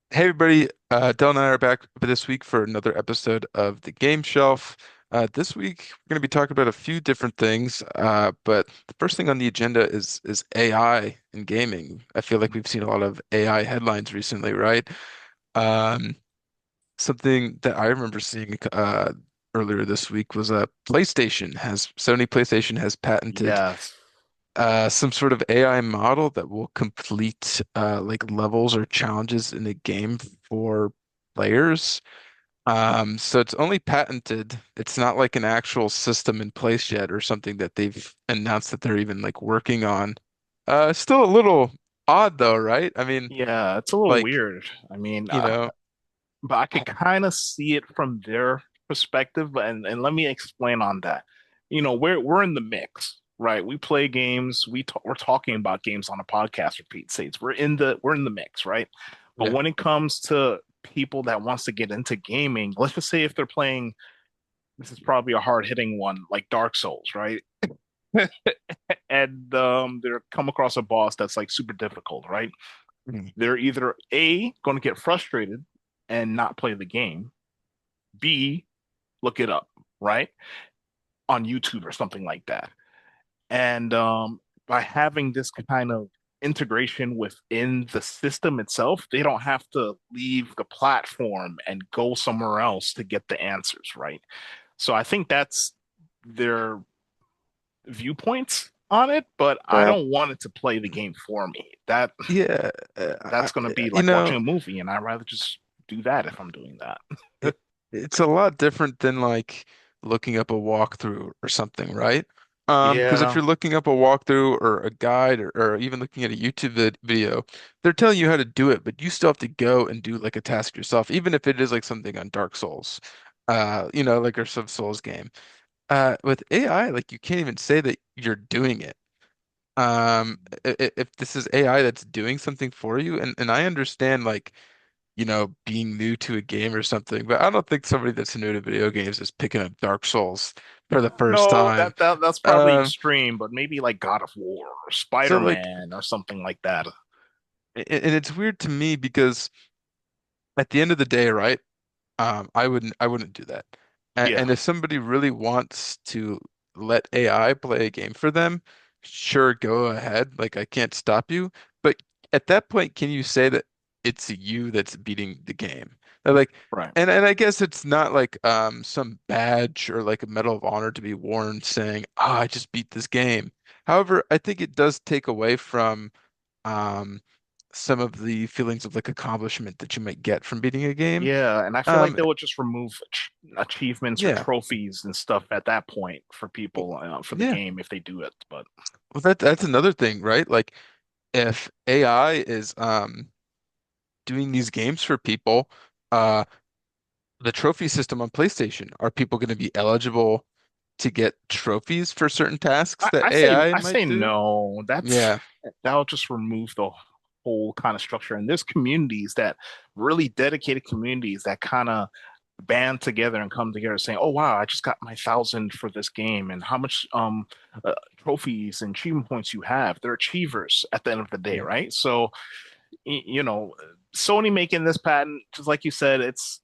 Hey everybody, Dell and I are back for this week for another episode of the Game Shelf. This week we're going to be talking about a few different things, but the first thing on the agenda is AI in gaming. I feel like we've seen a lot of AI headlines recently, right? Um, Something that I remember seeing earlier this week was Sony PlayStation has patented Yes. some sort of AI model that will complete like levels or challenges in a game for players. So it's only patented. It's not like an actual system in place yet or something that they've announced that they're even like working on. Still a little odd though, right? I mean, Yeah, it's a little like, weird. I mean, you know, but I could kind of see it from their perspective, and let me explain on that. We're in the mix, right? We play games. We're talking about games on a podcast for Pete's sakes. We're in the mix, right? But yeah. when it comes to people that wants to get into gaming, let's just say if they're playing, this is probably a hard hitting one, like Dark Souls, right? And they're come across a boss that's like super difficult, right? Mm. They're either A, going to get frustrated and not play the game, B, look it up, right? On YouTube or something like that. And by having this kind of integration within the system itself, they don't have to leave the platform and go somewhere else to get the answers, right? So I think that's their viewpoints on it, but I Well, don't want it to play the game for me. That yeah, that's going to be you like watching know, a movie, and I'd rather just do that if I'm doing that. it's a lot different than like looking up a walkthrough or something, right? Because if Yeah, you're looking up a walkthrough or a guide or even looking at a YouTube video, they're telling you how to do it, but you still have to go and do like a task yourself, even if it is like something on Dark Souls, like or some Souls game. With AI, like you can't even say that you're doing it. If this is AI that's doing something for you, and I understand like being new to a game or something. But I don't think somebody that's new to video games is picking up Dark Souls for the first no, time. that's probably Um, extreme, but maybe like God of War or so like, Spider-Man or something like that. and it's weird to me because at the end of the day, right? I wouldn't do that. And Yeah, if somebody really wants to let AI play a game for them, sure, go ahead. Like I can't stop you. But at that point, can you say that it's you that's beating the game? Like, right. and I guess it's not like some badge or like a Medal of Honor to be worn saying, "Oh, I just beat this game." However, I think it does take away from um some of the feelings of like accomplishment that you might get from beating a game. Yeah, and I feel like Um, they would just remove achievements or yeah. trophies and stuff at that point for people for the Yeah. game if they do it. But Well, that's another thing, right? Like if AI is doing these games for people, uh the trophy system on PlayStation, are people going to be eligible to get trophies for certain tasks I, that I say AI I might say do? no. Yeah. That'll just remove the whole kind of structure. And there's communities that really dedicated communities that kind of band together and come together saying, "Oh wow, I just got my 1,000 for this game, and how much trophies and achievement points you have." They're achievers at the end of the day, Yeah. right? So you know, Sony making this patent, just like you said, it's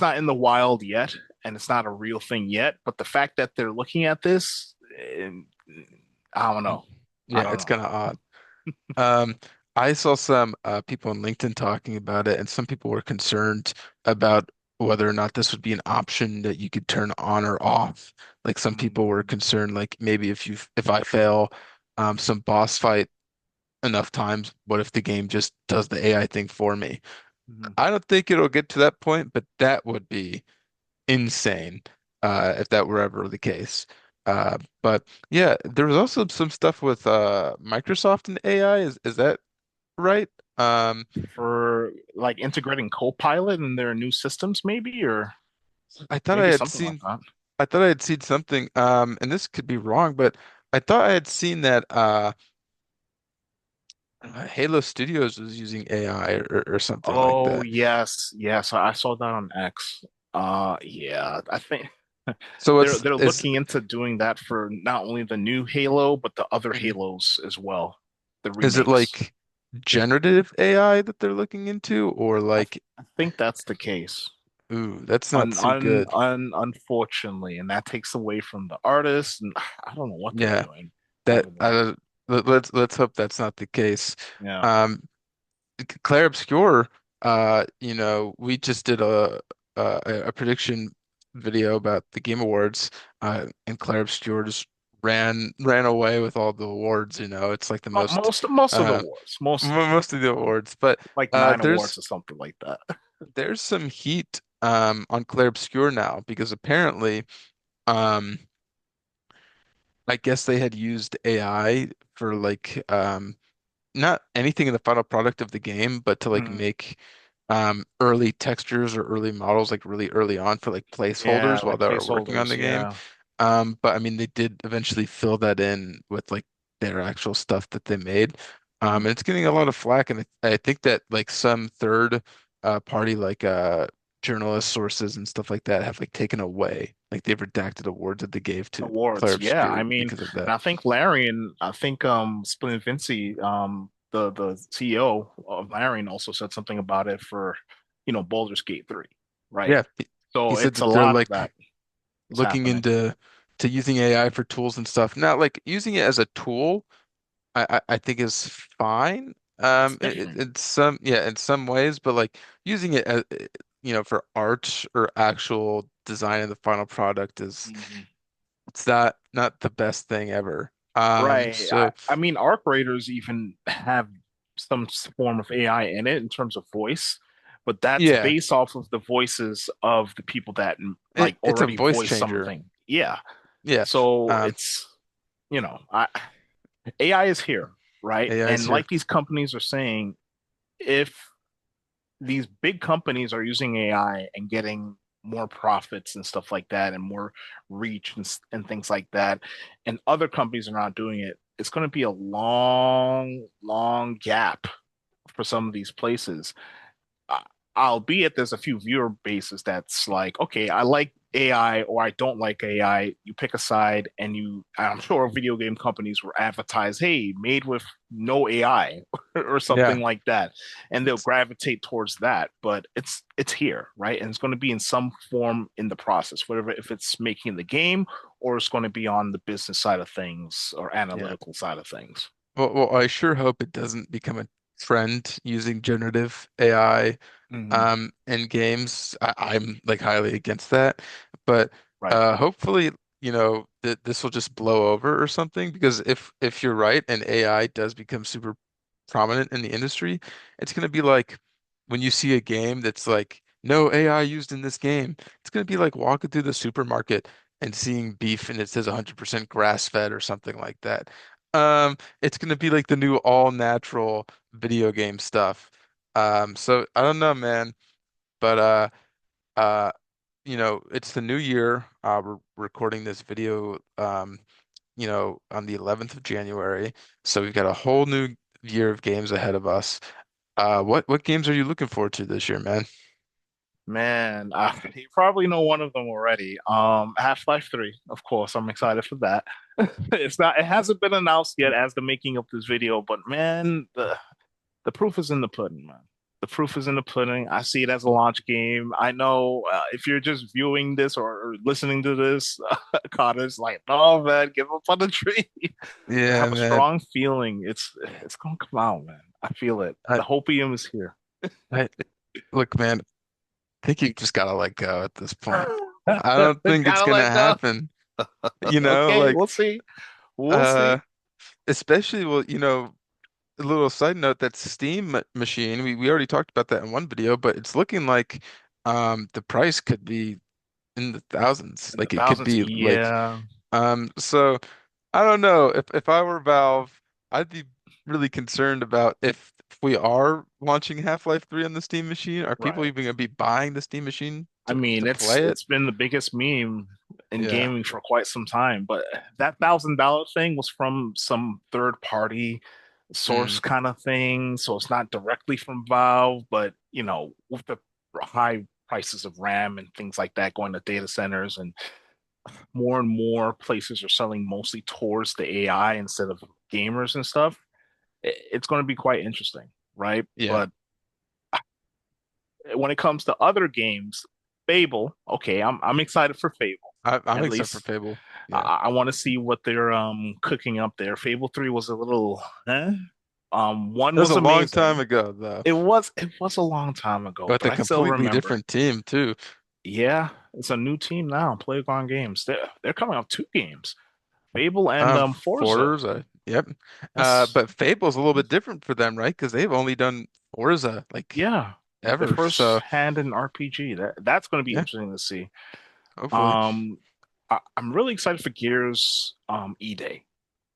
not in the wild yet, and it's not a real thing yet. But the fact that they're looking at this, I don't know. I Yeah, don't it's know. kind of odd. Um, I saw some people on LinkedIn talking about it, and some people were concerned about whether or not this would be an option that you could turn on or off. Like some people were Mm, concerned, like maybe if I fail some boss fight enough times, what if the game just does the AI thing for me? mhm. I don't think it'll get to that point, but that would be insane if that were ever the case. But yeah, there was also some stuff with Microsoft and AI. Is that right? Um, For like integrating Copilot in their new systems, maybe, or I thought I maybe had something like seen that. I thought I had seen something, and this could be wrong, but I thought I had seen that Halo Studios was using AI or something like Oh that. yes, yes, I saw that on X. Yeah, I think So they're it's they're is looking into doing that for not only the new Halo, but the other mhm. Halos as well, the Is it remakes. like? generative AI that they're looking into, or I, like, I think that's the case. ooh, that's not too good. Unfortunately, and that takes away from the artists, and I don't know what they're Yeah, doing that over there. let's hope that's not the case. Yeah. Um, Claire Obscure, we just did a prediction video about the Game Awards, and Claire Obscure just ran away with all the awards. It's like the most Most of the uh awards, most most of the awards, but like nine awards there's or something like that. there's some heat on Claire Obscure now because apparently um I guess they had used AI for like not anything in the final product of the game, but to like Mm, make early textures or early models like really early on for like yeah, placeholders while like they were working on placeholders. the game. Yeah. But I mean they did eventually fill that in with like their actual stuff that they made. Mm. And it's getting a lot of flack, and I think that like some third party like journalist sources and stuff like that have like taken away, like they've redacted awards that they gave to Claire Awards. Yeah. I Obscur mean, because of and that. I think Larian, I think Splint Vinci, the CEO of Larian also said something about it for, Baldur's Gate 3, right? Yeah, he So said it's a that they're lot of that like is looking happening. into to using AI for tools and stuff. Not like using it as a tool, I think is fine. It's different. In some yeah, in some ways, but like using it as for art or actual design of the final product is Mhm. it's not the best thing ever. Right. I, So I mean, ARC Raiders even have some form of AI in it in terms of voice, but that's yeah, based off of the voices of the people that like it's a already voice voice changer. something. Yeah. Yeah, So um, it's, AI is here, right? AI is And here. like these companies are saying, if these big companies are using AI and getting more profits and stuff like that and more reach and things like that, and other companies are not doing it, it's going to be a long, long gap for some of these places. uh, Albeit there's a few viewer bases that's like, okay, I like AI or I don't like AI. You pick a side, and I'm sure video game companies will advertise, hey, made with no AI or Yeah, something like that, and they'll gravitate towards that. But it's here, right? And it's going to be in some form in the process, whatever, if it's making the game or it's going to be on the business side of things or yeah. analytical side of things. Well, I sure hope it doesn't become a trend using generative AI Hmm. in games. I'm like highly against that, but Right. hopefully that this will just blow over or something. Because if you're right and AI does become super prominent in the industry, it's gonna be like when you see a game that's like no AI used in this game. It's gonna be like walking through the supermarket and seeing beef and it says 100% grass-fed or something like that. It's gonna be like the new all natural video game stuff. So I don't know, man, but uh, it's the new year. We're recording this video, on the 11th of January. So we've got a whole new year of games ahead of us. What games are you looking forward to this year, man? Man, you probably know one of them already. Half-Life 3, of course. I'm excited for that. It hasn't been announced yet as the making of this video, but man, the proof is in the pudding, man. The proof is in the pudding. I see it as a launch game. I know if you're just viewing this or listening to this, Connor's like, "Oh man, give up on the tree." But I Yeah, have a man. strong feeling it's gonna come out, man. I feel it. I, The hopium is here. I look, man. I think you just gotta let go at this point. I don't think it's Gotta gonna let go. happen. Okay, Like we'll see. We'll uh, see. especially well, a little side note, that Steam machine, we already talked about that in one video, but it's looking like the price could be in the thousands. In the Like it could thousands, be like yeah. so I don't know. If I were Valve, I'd be really concerned about if we are launching Half-Life 3 on the Steam machine, are people Right. even gonna be buying the Steam machine I to mean, it's play it? it's been the biggest meme in Yeah. gaming for quite some time, but that $1,000 thing was from some third party Mm, source kind of thing, so it's not directly from Valve, but with the high prices of RAM and things like that going to data centers, and more places are selling mostly towards the AI instead of gamers and stuff. it's going to be quite interesting, right? Yeah, But when it comes to other games, Fable, okay, I'm excited for Fable. I'm At excited for least Fable. Yeah, I want to see what they're cooking up there. Fable 3 was a little it 1 was was a long time amazing. ago though, It was a long time ago, with but a I still completely remember. different team too. Yeah, it's a new team now, Playground Games. They're coming out 2 games, Fable and Forza. Forza, yep. That's But Fable's a little bit different for them, right? Because they've only done Forza like yeah, the ever. first So hand in RPG. That's going to be yeah, interesting to see. hopefully. Um, I'm really excited for Gears E-Day.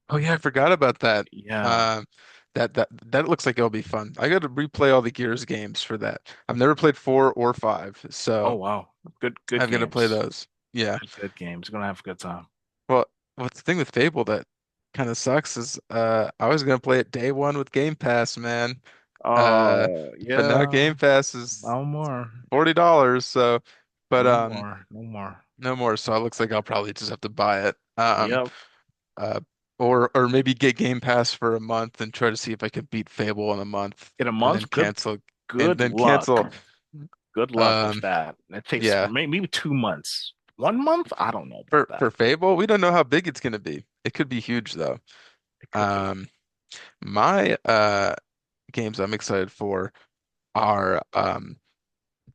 Oh yeah, I forgot about that. Yeah. Um, that looks like it'll be fun. I got to replay all the Gears games for that. I've never played 4 or 5, Oh so wow. Good I've got to play games. those. Yeah. Good games. You're gonna have a good time. Well, what's the thing with Fable that kind of sucks is I was gonna play it day one with Game Pass, man. Uh, Oh but now yeah. Game Pass is No more. $40. So, but No more. No more. no more. So it looks like I'll probably just have to buy it. Yep. Uh, or maybe get Game Pass for a month and try to see if I can beat Fable in a month In a and then month, cancel and good then luck. cancel. Good luck with Um, that. It takes yeah. maybe 2 months. 1 month? I don't know about For that. Fable, we don't know how big it's gonna be. It could be huge though. It could be. Um, my games I'm excited for are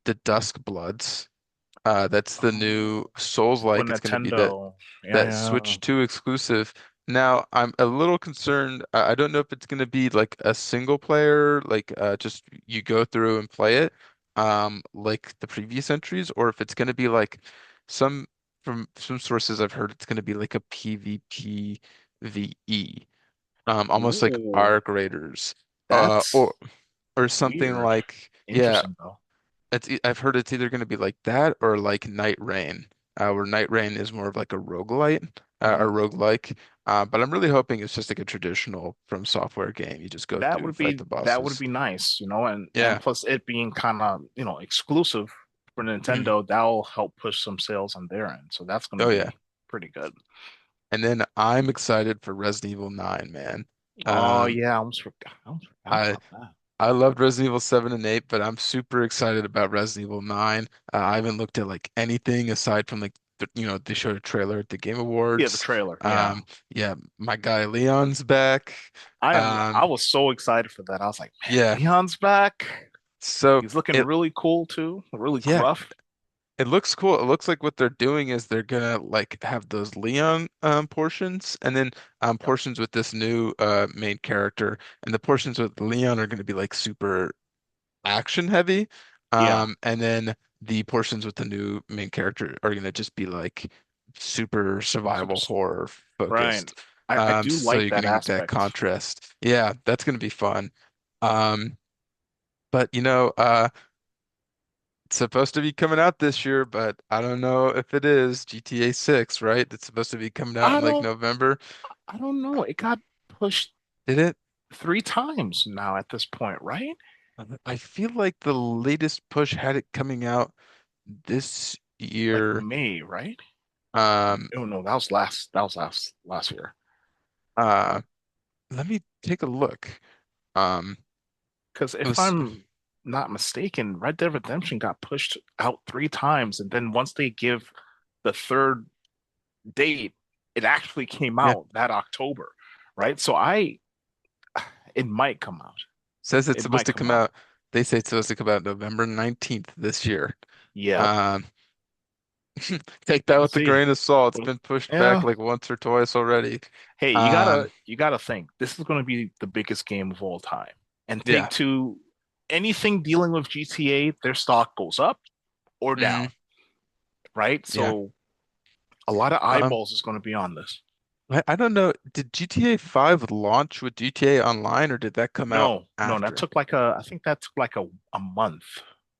the Dusk Bloods. That's the new Oh, Super Souls-like. It's going to be Nintendo. Yeah, that yeah. Switch 2 exclusive. Now, I'm a little concerned. I don't know if it's going to be like a single player, like just you go through and play it, like the previous entries, or if it's going to be like some from some sources I've heard it's going to be like a PvP VE, almost like Ooh, Arc Raiders, uh, that's or or something weird. like yeah. Interesting though. I've heard it's either going to be like that or like Night Rain, where Night Rain is more of like a roguelite or Mhm. roguelike. But I'm really hoping it's just like a traditional From Software game. You just go That through, would fight be the that would bosses. be nice, and Yeah. plus it being kind of, exclusive for Mhm. Nintendo, that'll help push some sales on their end. So that's going to Oh yeah. be pretty good. And then I'm excited for Resident Evil 9, man. Oh Um, yeah, I almost forgot I about that. I loved Resident Evil 7 and 8, but I'm super excited about Resident Evil 9. I haven't looked at like anything aside from like they showed a trailer at the Game Yeah, the Awards. trailer. Yeah. Yeah, my guy Leon's back. I Um, was so excited for that. I was like, man, yeah. Leon's back. So He's looking it really cool too, really yeah, gruff. it looks cool. It looks like what they're doing is they're gonna like have those Leon portions and then Yep. portions with this new main character. And the portions with Leon are gonna be like super action heavy. Yeah. And then the portions with the new main character are gonna just be like super Super, survival horror right. focused. I do So like you're that gonna get that aspect. contrast. Yeah, that's gonna be fun. Um, but it's supposed to be coming out this year, but I don't know if it is. GTA 6, right? It's supposed to be coming out I in like don't November. I don't know. It got pushed Did it? 3 times now at this point, right? I feel like the latest push had it coming out this Like year. May, right? Um, Oh no, that was last year. uh, Let me take a look. Um, Because if let's, I'm not mistaken, Red Dead Redemption got pushed out 3 times, and then once they give the third date, it actually came yeah, out that October, right? So it might come out. says it's It supposed might to come come out. out. They say it's supposed to come out November 19th this year. Yep. Um, take that We'll with a see. grain of salt. It's Well, been pushed back yeah. like once or twice already. Hey, you Um, gotta you gotta think this is gonna be the biggest game of all time. And yeah. take two, anything dealing with GTA, their stock goes up or Mm, down, right? yeah. So a lot of Um, eyeballs is gonna be on this. I don't know. Did GTA 5 launch with GTA Online or did that come out No, no, that after? took I think that took like a month.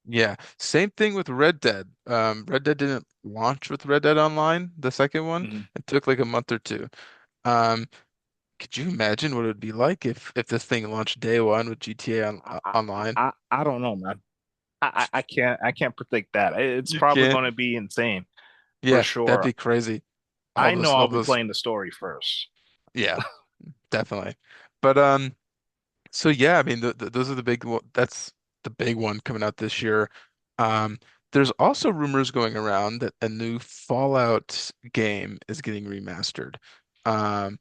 Yeah. Same thing with Red Dead. Red Dead didn't launch with Red Dead Online, the second one. Mhm. It took like a month or two. Um, could you imagine what it would be like if this thing launched day one with GTA Online? I don't know, man. I can't predict that. It's You probably can't. going to be insane for Yeah, that'd sure. be crazy. I know All I'll be those. playing the story first. Yeah, definitely. But So yeah, I mean, those are the big. That's the big one coming out this year. Um, there's also rumors going around that a new Fallout game is getting remastered, um,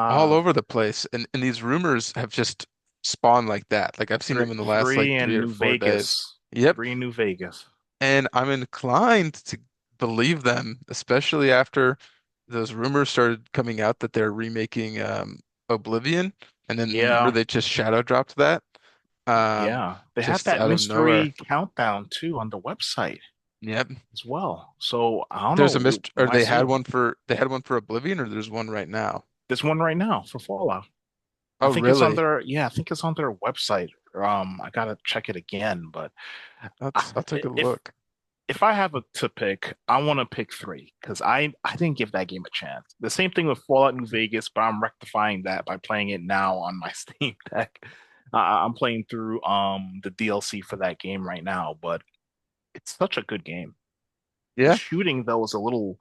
all Ah, over the place, and these rumors have just spawned like that. Like I've seen them in the last like three three in or New 4 days. Vegas. Yep, Three in New Vegas. and I'm inclined to believe them, especially after those rumors started coming out that they're remaking Oblivion, and then remember Yeah, they just shadow dropped that um, yeah. They had just that out of nowhere. mystery countdown too on the website Yep. as well. So I don't There's a know. We, mist, we or might see it. they had one for Oblivion, or there's one right now. There's one right now for Fallout. I Oh, think it's on really? their, yeah, I think it's on their website. I gotta check it again, but I'll take a if look. I have to pick, I want to pick three because I didn't give that game a chance. The same thing with Fallout New Vegas, but I'm rectifying that by playing it now on my Steam Deck. I'm playing through the DLC for that game right now, but it's such a good game. The Yeah. shooting though is a little,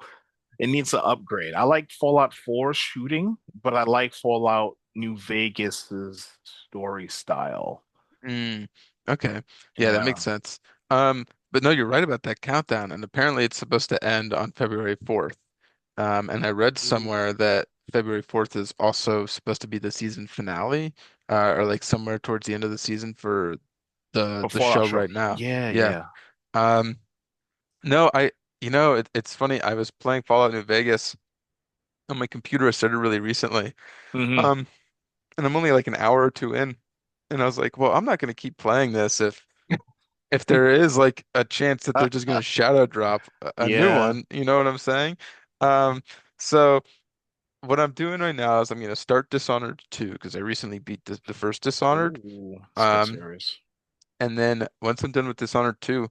it needs an upgrade. I like Fallout 4 shooting, but I like Fallout New Vegas's story style. Mm, okay. Yeah, that Yeah. makes sense. But no, you're right about that countdown, and apparently it's supposed to end on February 4th. And I read somewhere Ooh. that February 4th is also supposed to be the season finale, or like somewhere towards the end of the season for For the Fallout show show. right now. Yeah, Yeah. yeah. Um, no, it's funny. I was playing Fallout New Vegas on my computer. I started really recently. Hmm. Um, and I'm only like an hour or two in, and I was like, well, I'm not going to keep playing this if there is like a chance that they're just going to shadow drop a new Yeah. one. You know what I'm saying? Um, so what I'm doing right now is I'm going to start Dishonored 2 because I recently beat the first Dishonored. Ooh, it's a good Um, series. And then once I'm done with Dishonored 2,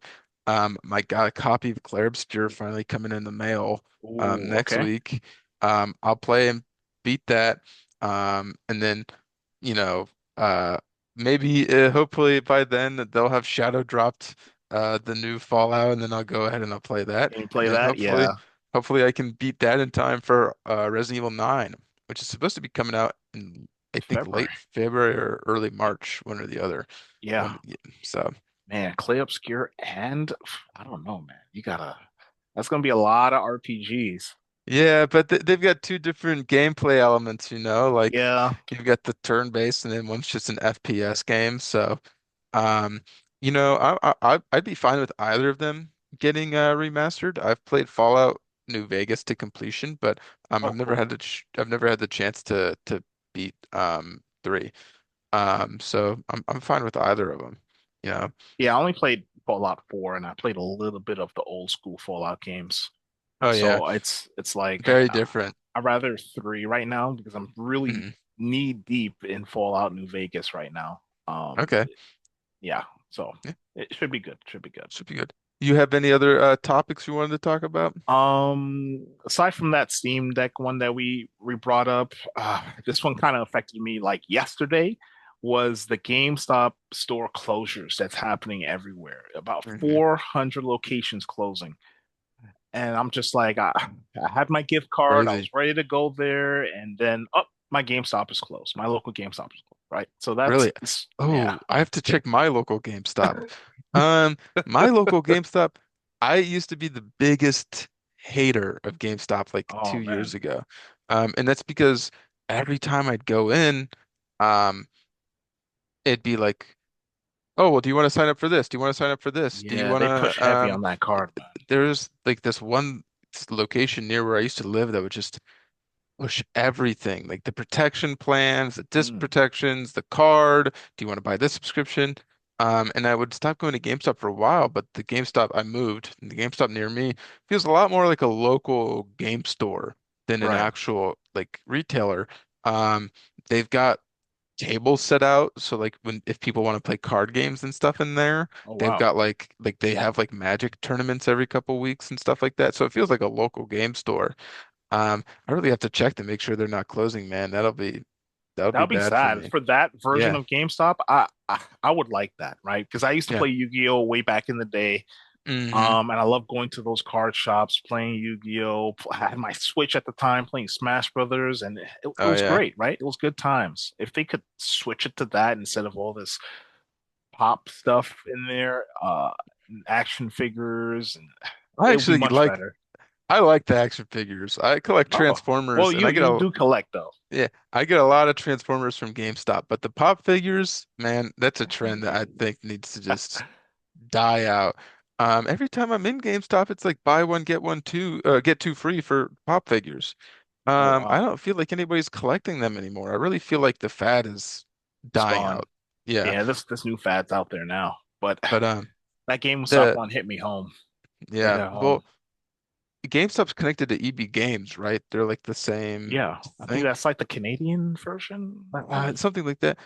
I got a copy of Clair Obscur finally coming in the mail Ooh, next okay. week. I'll play and beat that. And then, you know, uh, maybe hopefully by then they'll have shadow dropped the new Fallout, and then I'll go ahead and I'll play that. Can you And play then that? Yeah. hopefully I can beat that in time for Resident Evil 9, which is supposed to be coming out in I think February. late February or early March, one or the other. Yeah. One, yeah, so. Man, Clay Obscure and I don't know, man. You gotta, that's gonna be a lot of RPGs. Yeah, but they've got two different gameplay elements, you know, like Yeah. you've got the turn-based and then one's just an FPS game. So, um, I'd be fine with either of them getting remastered. I've played Fallout New Vegas to completion, but Oh, cool. I've never had the chance to beat 3. So I'm fine with either of them. You know. Yeah, I only played Fallout 4 and I played a little bit of the old school Fallout games. Oh yeah, So it's like very different. I'd rather three right now because I'm really Mhm. knee deep in Fallout New Vegas right now. Okay. Yeah, so Yeah, it should be good. Should be good. should be good. You have any other topics you wanted to talk about? Aside from that Steam Deck one that we brought up, this one kind of affected me like yesterday was the GameStop store closures that's happening everywhere. About Hmm. 400 locations closing. And I'm just like, I had my gift card, I was Crazy. ready to go there, and then oh, my GameStop is closed. My local GameStop is closed, right? So Really? yeah. Oh, I have to check my local GameStop. My local GameStop, I used to be the biggest hater of GameStop like Oh 2 years man. ago. And that's because every time I'd go in, um, it'd be like, oh, well, do you want to sign up for this? Do you want to sign up for this? Do you Yeah, want they push to, heavy on that card, man. there's like this one location near where I used to live that would just push everything, like the protection plans, the disc Mm, protections, the card. Do you want to buy this subscription? And I would stop going to GameStop for a while, but the GameStop I moved, and the GameStop near me feels a lot more like a local game store than an right. actual like retailer. They've got tables set out, so like when if people want to play card games and stuff in there, Oh they've wow. got like they have like Magic tournaments every couple weeks and stuff like that. So it feels like a local game store. I really have to check to make sure they're not closing, man. That'll That be would be bad for sad. me. For that version Yeah. of GameStop, I would like that, right? Because I used to Yeah. play Yu-Gi-Oh way back in the day. Hmm. And I love going to those card shops, playing Yu-Gi-Oh! I had my Switch at the time, playing Smash Brothers, and it Oh was yeah. great, right? It was good times. If they could switch it to that instead of all this pop stuff in there, action figures, and I it would be actually much like better. I like the action figures. I collect Oh, well, Transformers, and you do collect though. I get a lot of Transformers from GameStop. But the pop figures, man, that's a trend that I think needs to just die out. Every time I'm in GameStop, it's like buy one get one two, get two free for pop figures. Oh I wow, don't feel like anybody's collecting them anymore. I really feel like the fad is it's dying gone. out. Yeah, Yeah, this new fad's out there now, but but that GameStop the one hit me home. It yeah, hit home. well, GameStop's connected to EB Games, right? They're like the same Yeah, I think thing, that's like the Canadian version, maybe. something like that.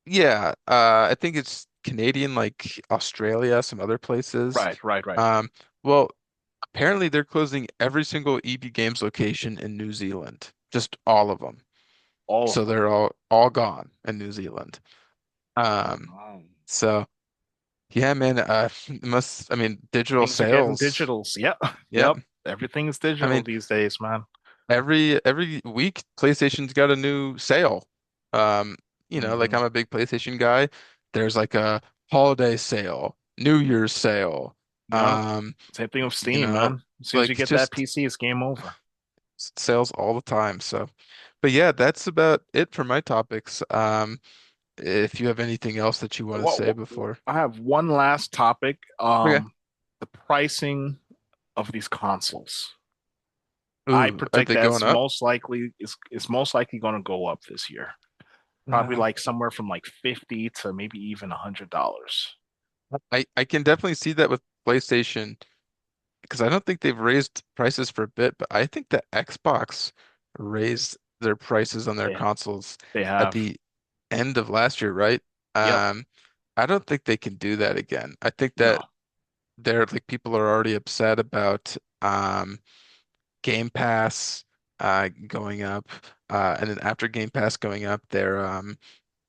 Yeah, I think it's Canadian, like Australia, some other places. Right, right, right. Um, well, apparently they're closing every single EB Games location in New Zealand, just all of them. All of So them. they're all gone in New Zealand. Um, Um, so yeah, man, I mean, digital Things are getting sales. digitals. Yep, Yep. yep. Everything is I digital mean, these days, man. every week PlayStation's got a new sale. Um, like Hmm. I'm a big PlayStation guy. There's like a holiday sale, New Year's sale. Yeah. Um, Same thing with you Steam, know, man. As soon as you like get that just PC, it's game over. sales all the time. So, but yeah, that's about it for my topics. If you have anything else that you want to say before. I have one last topic. Okay. The pricing of these consoles. I Ooh, are predict they that's going up? most likely is most likely going to go up this year. Probably Uh, like somewhere from like 50 to maybe even $100. I can definitely see that with PlayStation because I don't think they've raised prices for a bit, but I think that Xbox raised their prices on their They consoles they at have. the end of last year, right? Yep. Um, I don't think they can do that again. I think that No. they're like people are already upset about Game Pass going up, and then after Game Pass going up,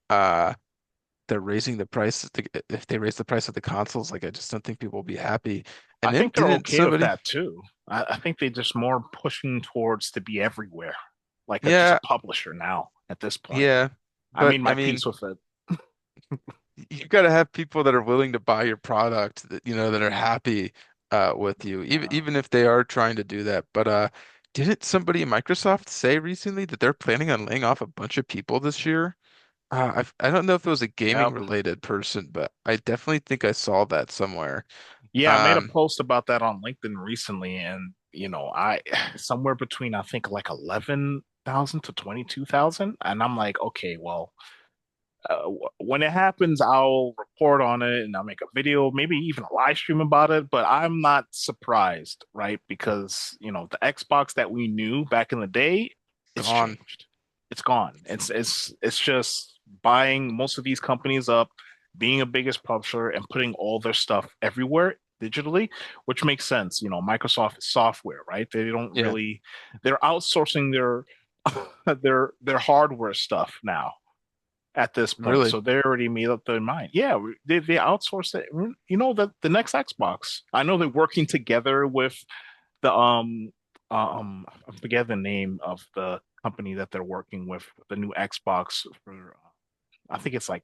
uh they're raising the price. If they raise the price of the consoles, like I just don't think people will be happy. I And then think they're didn't okay with somebody? that too. I think they're just more pushing towards to be everywhere, like just a Yeah, publisher now at this point. yeah, I but made I my mean, peace with it. you got to have people that are willing to buy your product, that that are happy with you, Uh, even if they are trying to do that. But didn't somebody in Microsoft say recently that they're planning on laying off a bunch of people this year? I don't know if it was a gaming yep. related person, but I definitely think I saw that somewhere. Yeah, I made a Um, post about that on LinkedIn recently, and I somewhere between I think like 11,000 to 22,000, and I'm like, okay, well, when it happens, I'll report on it and I'll make a video, maybe even a live stream about it. But I'm not surprised, right? Because the Xbox that we knew back in the day, it's gone. changed. It's gone. It's just buying most of these companies up, being a biggest publisher, and putting all their stuff everywhere digitally, which makes sense. Microsoft is software, right? They don't Yeah, really, they're outsourcing their their hardware stuff now at this point. really. So they already made up their mind. Yeah, they outsourced it. The next Xbox. I know they're working together with the I forget the name of the company that they're working with the new Xbox for. I think it's like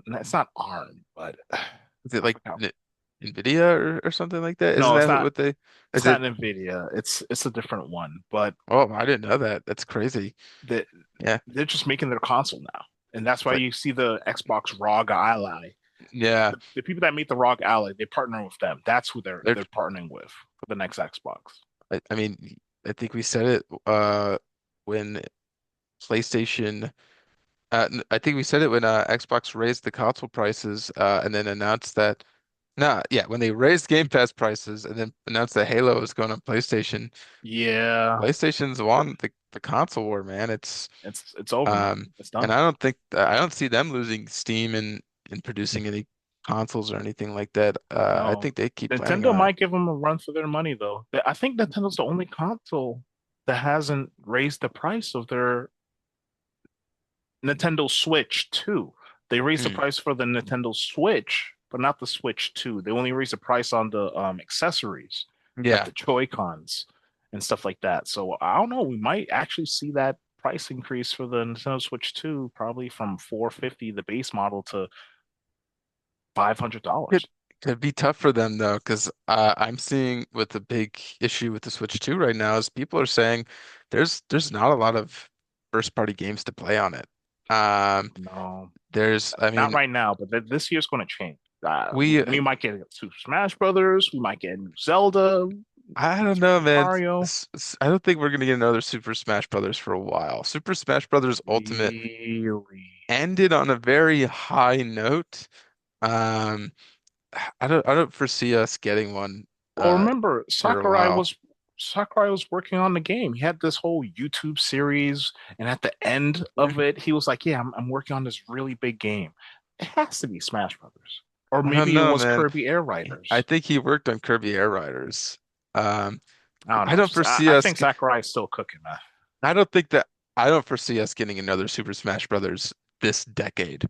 it's not ARM, but Is it I like forgot. NVIDIA or something like that? Isn't No, that what they, it's is not it? Nvidia. It's a different one, but Oh, I didn't know that. That's crazy. they Yeah. they're just making their console now, and that's It's why like, you see the Xbox ROG Ally. yeah, The people that make the ROG Ally, they partner with them. That's who they're they're, they're partnering with for the next Xbox. I mean, I think we said it when PlayStation I think we said it when Xbox raised the console prices and then announced that yeah, when they raised Game Pass prices and then announced that Halo was going on PlayStation. Yeah, PlayStation's won the console war, man. it's over now. Um It's and done. I don't see them losing steam in producing any consoles or anything like that. I No, think they keep planning Nintendo on it. might give them a run for their money though. I think Nintendo's the only console that hasn't raised the price of their Nintendo Switch too. They raised the Mm, price for the Nintendo Switch, but not the Switch 2. They only raised the price on the accessories, like Yeah. the Joy-Cons and stuff like that. So I don't know. We might actually see that price increase for the Nintendo Switch 2, probably from 450, the base model, to It $500. could be tough for them though, because I'm seeing with the big issue with the Switch 2 right now is people are saying there's not a lot of first party games to play on it. Um, No, I not mean, right now, but this year's going to change. we We might get Super Smash Brothers. We might get new Zelda, I don't know, 3D man. Mario. I don't think we're gonna get another Super Smash Brothers for a while. Super Smash Brothers Ultimate Really? ended on a very high note. Um, I don't foresee us getting one Well, remember, for a while. Sakurai was working on the game. He had this whole YouTube series, and at the end of it, he was like, "Yeah, I'm working on this really big game. It has to be Smash Brothers, or I don't maybe it know, was man. Kirby Air I Riders. think he worked on Kirby Air Riders. Um, I don't I know. don't foresee I us. think Sakurai is still cooking, man. I don't think that. I don't foresee us getting another Super Smash Brothers this decade.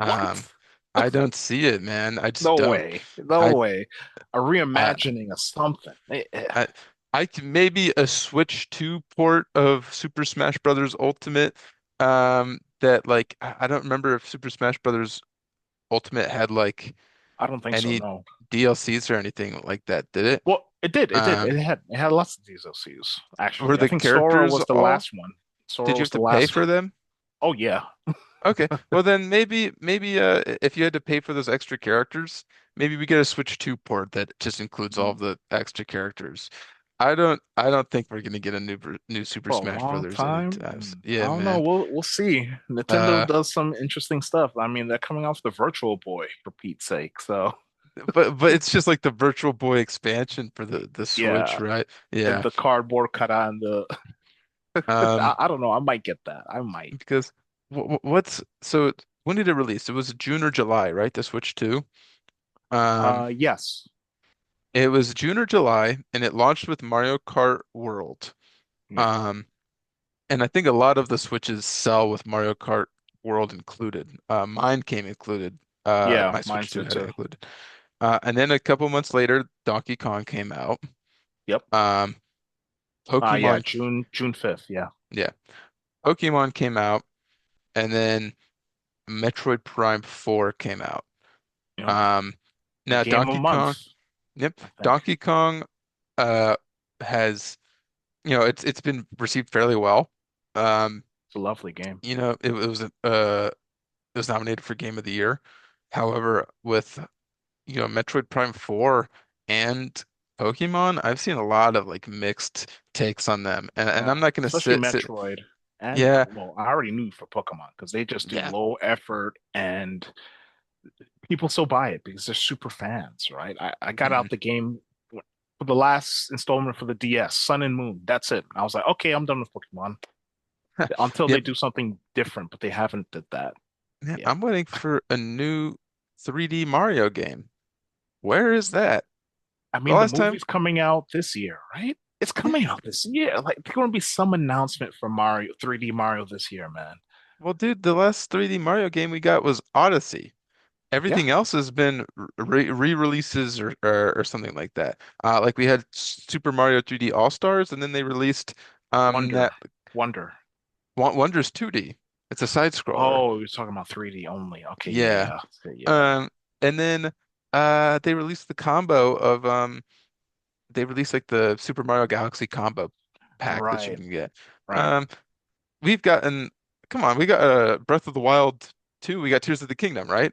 Um, What? I don't see it, man. I just No don't. way. No I, way. A I, reimagining of something. I, I can maybe a Switch 2 port of Super Smash Brothers Ultimate. That like I don't remember if Super Smash Brothers Ultimate had like I don't think so, any no. DLCs or anything like that, did it? Well, it did. It did. Um, It had lots of these OCs, were actually. I the think Sora characters was the all? last one. Did Sora you was have the to pay last. for them? Oh yeah. Okay. Well then maybe if you had to pay for those extra characters, maybe we get a Switch 2 port that just includes all of the extra characters. I don't think we're gonna get a new Super For a Smash long Brothers time. anytime. I Yeah, don't know. man. We'll see. Nintendo Uh does some interesting stuff. I mean, they're coming out with the Virtual Boy for Pete's sake. So but it's just like the Virtual Boy expansion for the Switch, yeah, right? Yeah. the cardboard cutout and the Um I don't know. I might get that. I might. because what's so when did it release? It was June or July, right? The Switch 2. Um Yes. it was June or July and it launched with Mario Kart World. Yeah. Um and I think a lot of the Switches sell with Mario Kart World included. Mine came included. Yeah, My mine Switch 2 did had it too. included. And then a couple months later, Donkey Kong came out. Yep. Um, Yeah, Pokemon, June 5th. Yeah. yeah, Pokemon came out, and then Metroid Prime 4 came out. Yep. Um, The now game of a Donkey month, Kong, yep, I think. Donkey Kong, uh, has it's been received fairly well. Um, It's a lovely game. it was nominated for Game of the Year. However, with Metroid Prime 4 and Pokemon, I've seen a lot of like mixed takes on them. And I'm not gonna Especially sit Metroid. And yeah, well, I already knew for Pokemon because they just do yeah. low effort and people still buy it because they're super fans, right? I got Mhm. out the game for the last installment for the DS, Sun and Moon. That's it. I was like, okay, I'm done with Pokemon until they Yep. do something different, but they haven't did that. Yeah, Yeah. I'm waiting for a new 3D Mario game. Where is that? I The mean, the last time, movie's coming out this year, right? It's yeah. coming out this year. Like, there's going to be some announcement for Mario, 3D Mario this year, man. Well, dude, the last 3D Mario game we got was Odyssey. Yeah. Everything else has been re-releases or something like that. Like we had Super Mario 3D All-Stars, and then they released Wonder. that Wonder. Wonders 2D. It's a side scroller. Oh, you're talking about 3D only. Okay, yeah, Yeah. yeah. Yeah. Um and then they released the combo of they released like the Super Mario Galaxy combo pack that you Right, can get. right. Um we've gotten come on, we got Breath of the Wild 2, we got Tears of the Kingdom, right?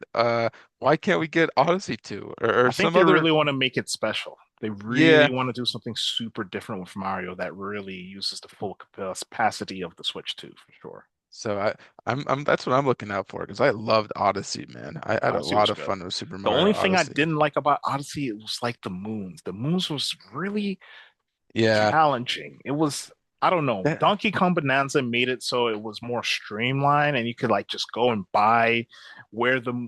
Why can't we get Odyssey 2 or I think some they other really want to make it special. They really yeah. want to do something super different with Mario that really uses the full capacity of the Switch 2 for sure. So I'm that's what I'm looking out for because I loved Odyssey, man. I had a Odyssey lot was of good. fun with Super The Mario only thing I Odyssey. didn't like about Odyssey, it was like the moons. The moons was really Yeah. challenging. It was, I don't know. That, Donkey Kong Bonanza made it so it was more streamlined and you could like just go and buy where the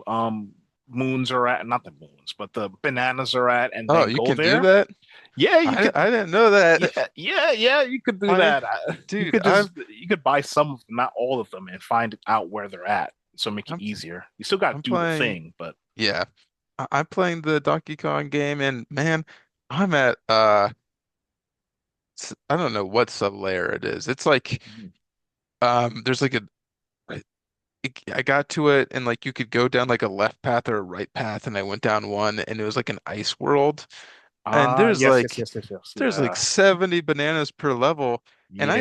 moons are at, not the moons, but the bananas are at and oh, then you go can do there. that? Yeah, you could. I didn't know that. Yeah, you could do I that. You dude, could just you could buy some of them, not all of them, and find out where they're at. So make it I'm easier. You still got I'm to do the playing thing, but yeah. I'm playing the Donkey Kong game, and man, I'm at I don't know what sub layer it is. It's like Mhm. there's like I got to it, and like you could go down like a left path or a right path, and I went down one, and it was like an ice world, and Yes, yes, yes, yes, yes. there's like Yeah. 70 bananas per level, and Yeah.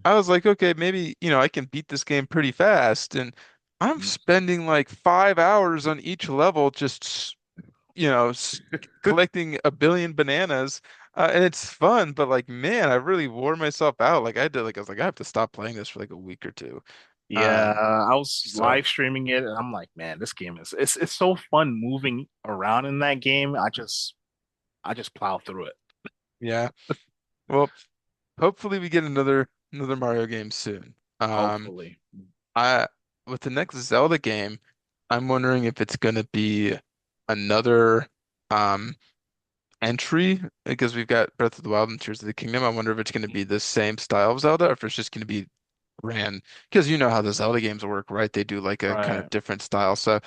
I was like, okay, maybe I can beat this game pretty fast, and I'm Mm. spending like 5 hours on each level just collecting a billion bananas. And it's fun, but like, man, I really wore myself out. Like I was like, I have to stop playing this for like a week or two. Yeah, Um, I was so live streaming it and I'm like, man, this game is it's so fun moving around in that game. I just plow through it. yeah. Well, hopefully we get another Mario game soon. Hopefully. I with the next Zelda game, I'm wondering if it's gonna be another um entry because we've got Breath of the Wild and Tears of the Kingdom. I wonder if it's gonna be the same style of Zelda or if it's just gonna be ran because you know how the Zelda games work, right? They do like a kind of Right. different style. So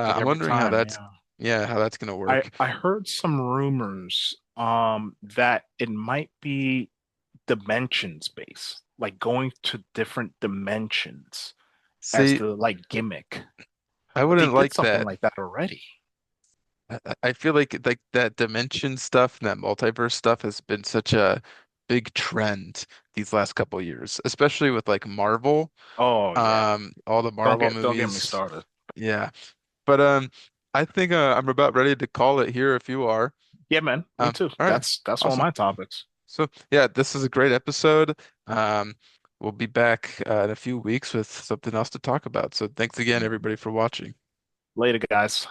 Like I'm every wondering how time, that's yeah. yeah, how that's gonna I work. I heard some rumors that it might be dimensions based, like going to different dimensions as See, the like gimmick. I But they wouldn't did like something that. like that already. I feel like that dimension stuff and that multiverse stuff has been such a big trend these last couple years, especially with like Marvel, Oh yeah. all the Don't Marvel get me movies. started. Yeah. But I think I'm about ready to call it here if you are. Yeah, man. Me too. All right. That's all Awesome. my topics. So yeah, this is a great episode. Um, we'll be back in a few weeks with something else to talk about. So thanks again, everybody, for watching. Later, guys.